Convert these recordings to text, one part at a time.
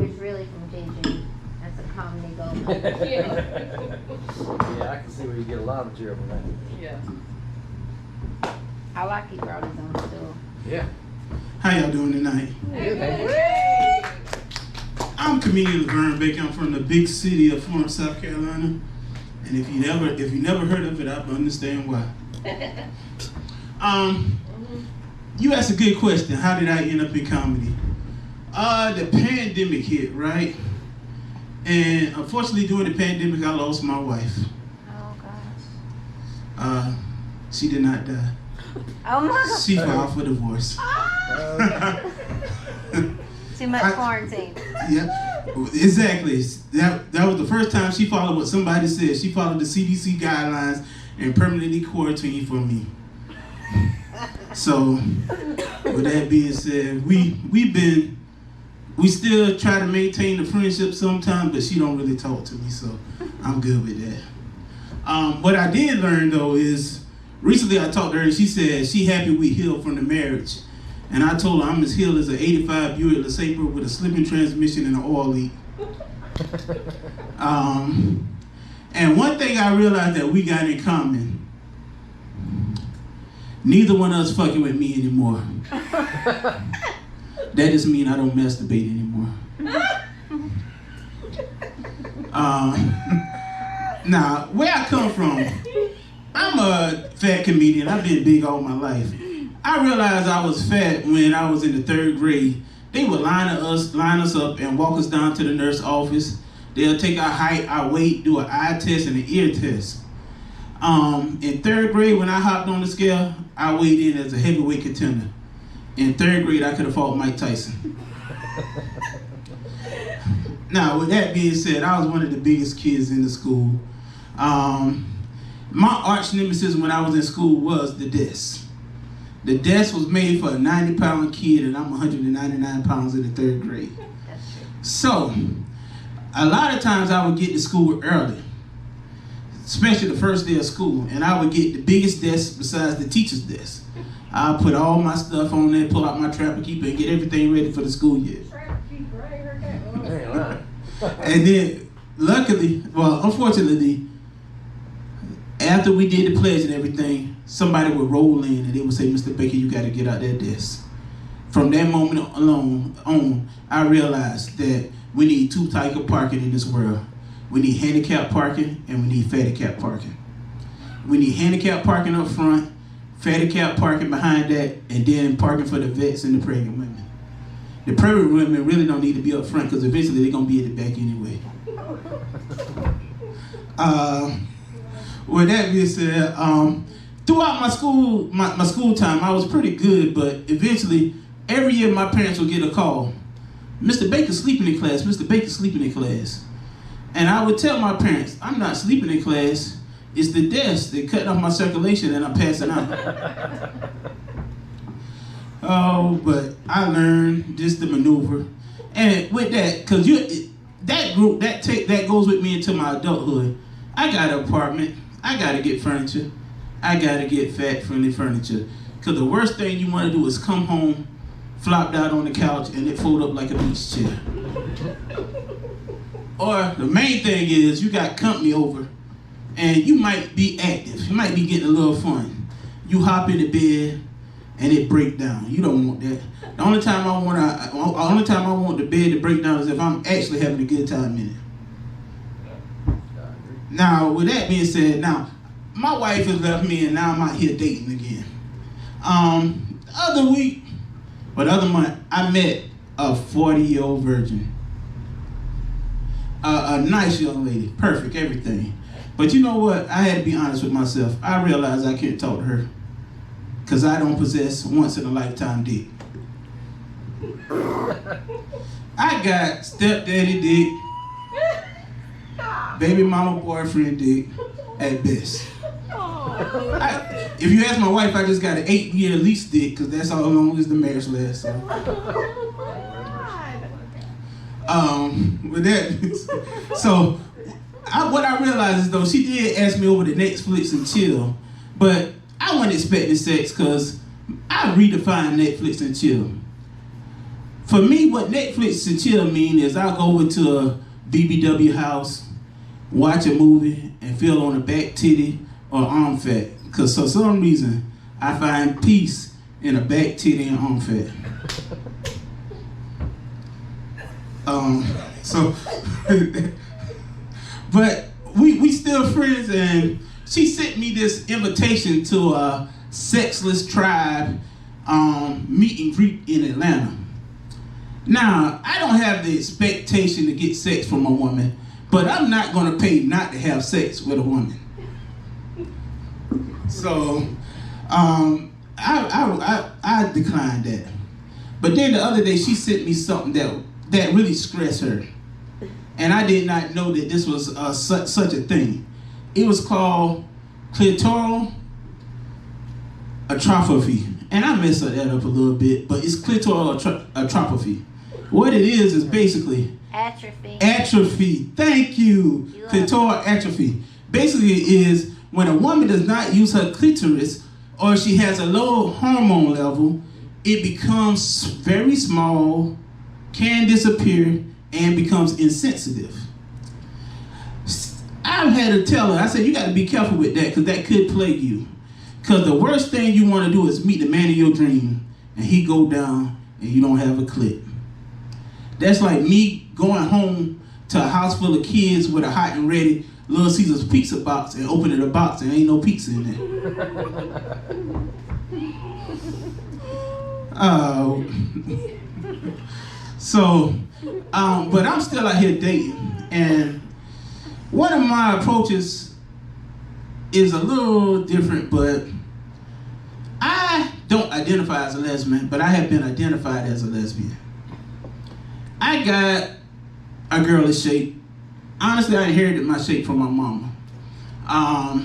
It's really from JJ. That's a comedy gold. Yeah, I can see where you get a lot of material from that. Yeah. I like he brought his own stool. Yeah. How y'all doing tonight? Good, thank you. I'm comedian Laverne Baker. I'm from the big city of Florence, South Carolina. And if you never heard of it, I understand why. You asked a good question. How did I end up in comedy? The pandemic hit, right? And unfortunately, during the pandemic, I lost my wife. Oh gosh. She did not die. Oh my god. She filed for divorce. Too much quarantine. Yeah, exactly. That was the first time she followed what somebody said. She followed the CDC guidelines and permanently quarantined for me. So, with that being said, we still try to maintain the friendship sometimes, but she don't really talk to me, so I'm good with that. What I did learn though is recently I talked to her and she said she happy we healed from the marriage. And I told her I'm as healed as an 85 Buick LeSabre with a slipping transmission and an oil leak. And one thing I realized that we got in common, neither one of us fucking with me anymore. That just means I don't masturbate anymore. Now, where I come from, I'm a fat comedian. I've been big all my life. I realized I was fat when I was in the 3rd grade. They would line us up and walk us down to the nurse office. They'll take our height, our weight, do an eye test and an ear test. In 3rd grade, when I hopped on the scale, I weighed in as a heavyweight contender. In 3rd grade, I could have fought Mike Tyson. Now, with that being said, I was one of the biggest kids in the school. My arch nemesis when I was in school was the desk. The desk was made for a 90-pound kid, and I'm 199 pounds in the 3rd grade. So, a lot of times I would get to school early, especially the first day of school, and I would get the biggest desk besides the teacher's desk. I'll put all my stuff on there, pull out my trapper keeper, and get everything ready for the school year. And then, unfortunately, after we did the pledge and everything, somebody would roll in and they would say, Mr. Baker, you got to get out that desk. From that moment on, I realized that we need 2 types of parking in this world. We need handicap parking and we need fatty cap parking. We need handicap parking up front, fatty cap parking behind that, and then parking for the vets and the pregnant women. The pregnant women really don't need to be up front because eventually they're going to be at the back anyway. With that being said, throughout my school time, I was pretty good, but eventually, every year my parents would get a call. Mr. Baker's sleeping in class, Mr. Baker's sleeping in class. And I would tell my parents, I'm not sleeping in class, it's the desk. They're cutting off my circulation and I'm passing out. Oh, but I learned just the maneuver. And with that, because that goes with me into my adulthood. I got an apartment, I got to get furniture. I gotta get fat-friendly furniture. Cause the worst thing you wanna do is come home, flopped out on the couch, and it fold up like a beach chair. Or the main thing is you got company over, and you might be active. You might be getting a little fun. You hop in the bed, and it break down. You don't want that. The only time I want the bed to break down is if I'm actually having a good time in it. Now, with that being said, my wife has left me and now I'm out here dating again. The other month, I met a 40-year-old virgin. A nice young lady, perfect, everything. But you know what? I had to be honest with myself. I realized I can't talk to her because I don't possess once-in-a-lifetime dick. I got stepdaddy dick, baby mama boyfriend dick at best. If you ask my wife, I just got an 8-year lease dick because that's how long as the marriage lasts. So. With that, so what I realized is though she did ask me over the Netflix and chill, but I wasn't expecting sex because I redefined Netflix and chill. For me, what Netflix and chill mean is I'll go over to a BBW house, watch a movie, and feel on a back titty or arm fat. Because for some reason, I find peace in a back titty and arm fat. But we still friends, and she sent me this invitation to a Sexless Tribe meet and greet in Atlanta. Now, I don't have the expectation to get sex from a woman, but I'm not going to pay not to have sex with a woman. So, I declined that. But then the other day, she sent me something that really stressed her. And I did not know that this was such a thing. It was called clitoral atrophy. And I messed that up a little bit, but it's clitoral atrophy. What it is basically atrophy. Atrophy. Thank you. Clitoral atrophy. Basically, it is when a woman does not use her clitoris or she has a low hormone level, it becomes very small, can disappear, and becomes insensitive. I've had to tell her, I said, you got to be careful with that because that could plague you. Because the worst thing you want to do is meet the man of your dream and he go down and you don't have a clit. That's like me going home to a house full of kids with a hot and ready Little Caesar's pizza box and opening the box and ain't no pizza in there. But I'm still out here dating, and one of my approaches is a little different, but I don't identify as a lesbian, but I have been identified as a lesbian. I got a girlish shape. Honestly, I inherited my shape from my mama. I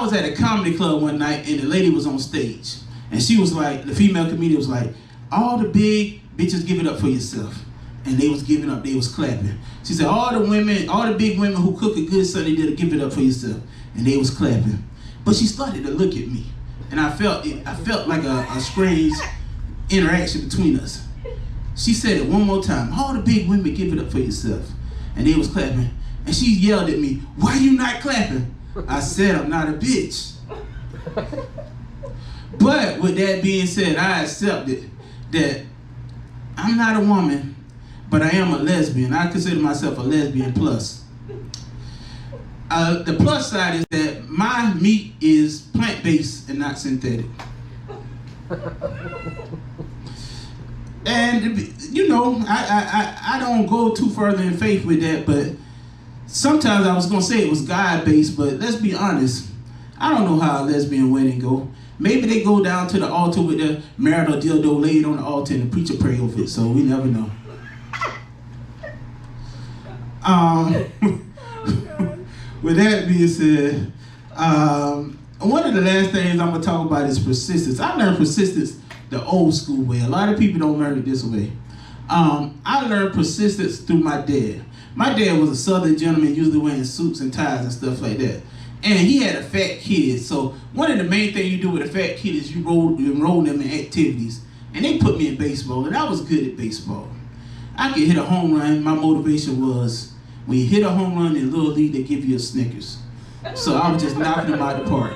was at a comedy club one night and the lady was on stage. And she was like, the female comedian was like, all the big bitches give it up for yourself. And they was giving up, they was clapping. She said, all the big women who cook a good Sunday dinner, give it up for yourself. And they was clapping. But she started to look at me. And I felt like a strange interaction between us. She said it one more time, all the big women give it up for yourself. And they was clapping. And she yelled at me, why you not clapping? I said, I'm not a bitch. But with that being said, I accepted that I'm not a woman, but I am a lesbian. I consider myself a lesbian plus. The plus side is that my meat is plant-based and not synthetic. And, you know, I don't go too further in faith with that, but sometimes I was going to say it was God-based, but let's be honest. I don't know how a lesbian wedding go. Maybe they go down to the altar with their marital dildo laid on the altar and the preacher pray over it, so we never know. With that being said, one of the last things I'm going to talk about is persistence. I learned persistence the old school way. A lot of people don't learn it this way. I learned persistence through my dad. My dad was a Southern gentleman, usually wearing suits and ties and stuff like that. And he had a fat kid. So one of the main things you do with a fat kid is you enroll them in activities. And they put me in baseball, and I was good at baseball. I could hit a home run. My motivation was, when you hit a home run in Little League, they give you a Snickers. So I was just knocking them out of the park.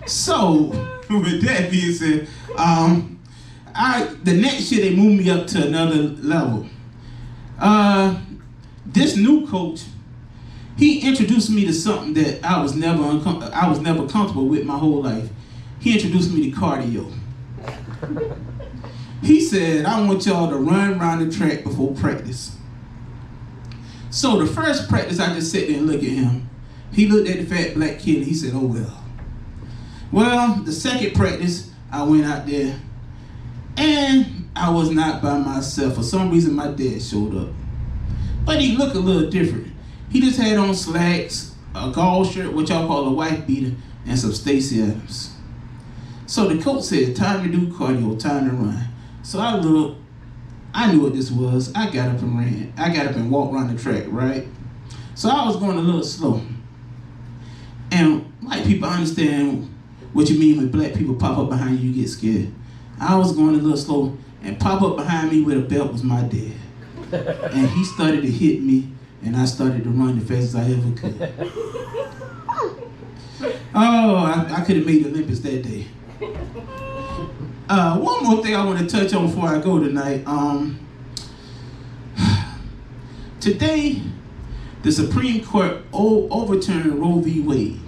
So, with that being said, the next year they moved me up to another level. This new coach, he introduced me to something that I was never comfortable with my whole life. He introduced me to cardio. He said, I want y'all to run around the track before practice. So the first practice, I just sat there and looked at him. He looked at the fat black kid and he said, oh well. Well, the second practice, I went out there and I was not by myself. For some reason, my dad showed up. But he looked a little different. He just had on slacks, a golf shirt, which y'all call a wife beater, and some Stacey Adams. So the coach said, time to do cardio, time to run. So I looked, I knew what this was. I got up and ran. I got up and walked around the track, right? So I was going a little slow. And white people understand what you mean when black people pop up behind you, you get scared. I was going a little slow, and pop up behind me with a belt was my dad. And he started to hit me, and I started to run the fastest I ever could. Oh, I could have made the Olympics that day. One more thing I want to touch on before I go tonight. Today, the Supreme Court overturned Roe v. Wade.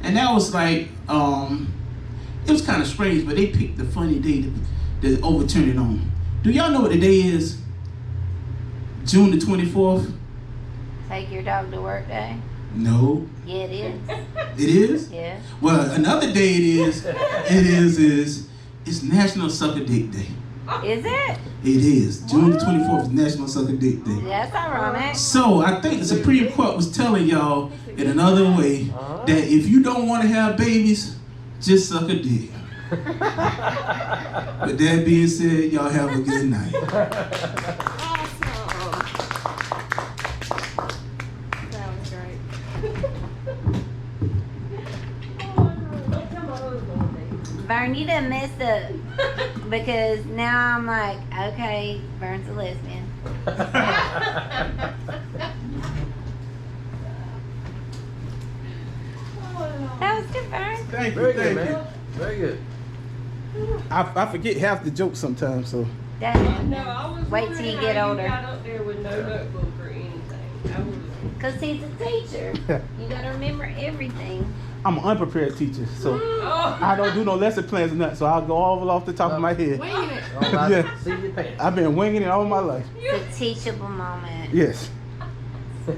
And that was like, it was kind of strange, but they picked the funny day to overturn it on. Do y'all know what the day is? June the 24th? Take your dog to work day? No. Yeah, it is. It is? Yeah. Well, another day it's National Sucker Dick Day. Is it? It is. June the 24th is National Sucker Dick Day. That's ironic. So I think the Supreme Court was telling y'all in another way that if you don't want to have babies, just suck a dick. With that being said, y'all have a good night. That was great. Vern, you done messed up. Because now I'm like, okay, Vern's a lesbian. That was good, Vern. Thank Very good, man. Very good. I forget half the jokes sometimes, so. Dang. No, I was Wait till wondering you get how older. You got up there with no notebook or anything. I was. Because he's a teacher. You gotta remember everything. I'm an unprepared teacher, so Oh. I don't do no lesson plans or nothing, so I'll go all off the top of my head. Winging it. All about Yeah. see your pants. I've been winging it all my life. The teachable moment. Yes, I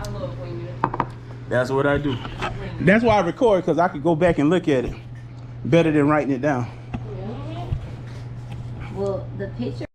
love winging it. that's what I do. That's why I record, because I could go back and look at it better than writing it down. Well, the picture